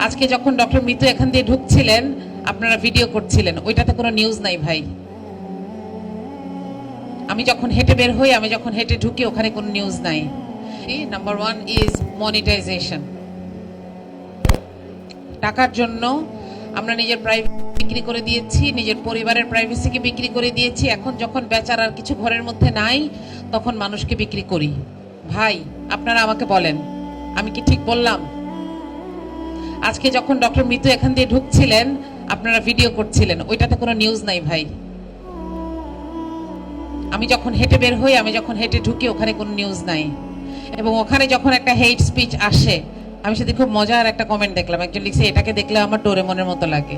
আজকে যখন ডক্টর মিতু এখান দিয়ে ঢুকছিলেন, আপনারা ভিডিও করছিলেন, ওইটাতে কোনো নিউজ নাই ভাই। আমি যখন হেঁটে বের হই, আমি যখন হেঁটে ঢুকি, ওখানে কোনো নিউজ নাই। Number 1 is monetisation. টাকার জন্য আমরা নিজের প্রাইভেসি বিক্রি করে দিয়েছি, নিজের পরিবারের প্রাইভেসিকে বিক্রি করে দিয়েছি। এখন যখন বেচার আর কিছু ঘরের মধ্যে নাই, তখন মানুষকে বিক্রি করি। ভাই, আপনারা আমাকে বলেন, আমি কি ঠিক বললাম? আজকে যখন ডক্টর মিতু এখান দিয়ে ঢুকছিলেন, আপনারা ভিডিও করছিলেন, ওইটাতে কোনো নিউজ নাই ভাই। আমি যখন হেঁটে বের হই, আমি যখন হেঁটে ঢুকি, ওখানে কোনো নিউজ নাই। এবং ওখানে যখন একটা হেট স্পিচ আসে, আমি সেদিন খুব মজার একটা কমেন্ট দেখলাম, একজন লিখছে, এটাকে দেখলে আমার ডোরেমনের মতো লাগে।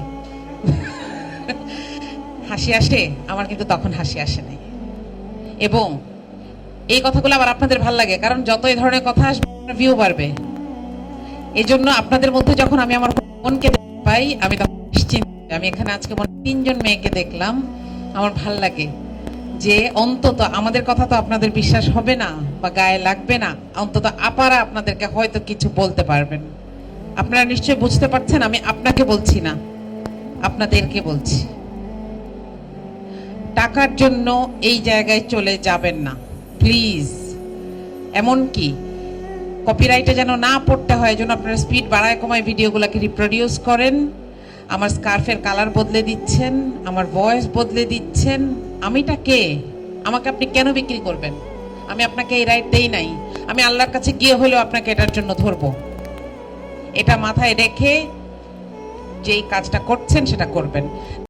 হাসি আসে, আমার কিন্তু তখন হাসি আসে নাই। এবং এই কথাগুলো আবার আপনাদের ভাল লাগে, কারণ যত এই ধরনের কথা আসবে ভিউ বাড়বে। এই জন্য আপনাদের মধ্যে যখন আমি আমার বোনকে পাই, আমি তখন নিশ্চিন্ত। আমি এখানে আজকে 3জন মেয়েকে দেখলাম, আমার ভাল লাগে যে অন্তত আমাদের কথা তো আপনাদের বিশ্বাস হবে না বা গায়ে লাগবে না, অন্তত আপারা আপনাদেরকে হয়তো কিছু বলতে পারবেন। আপনারা নিশ্চয়ই বুঝতে পারছেন, আমি আপনাকে বলছি না, আপনাদেরকে বলছি। টাকার জন্য এই জায়গায় চলে যাবেন না প্লিজ। এমনকি কপিরাইটে যেন না পড়তে হয়, যেন আপনারা স্পিড বাড়ায় কমায় ভিডিওগুলোকে রিপ্রোডিউস করেন। আমার স্কার্ফের কালার বদলে দিচ্ছেন, আমার ভয়েস বদলে দিচ্ছেন। আমিটা কে? আমাকে আপনি কেন বিক্রি করবেন? আমি আপনাকে এই রাইট দেই নাই। আমি আল্লাহর কাছে গিয়ে হলেও আপনাকে এটার জন্য ধরবো। এটা মাথায় রেখে যেই কাজটা করছেন সেটা করবেন।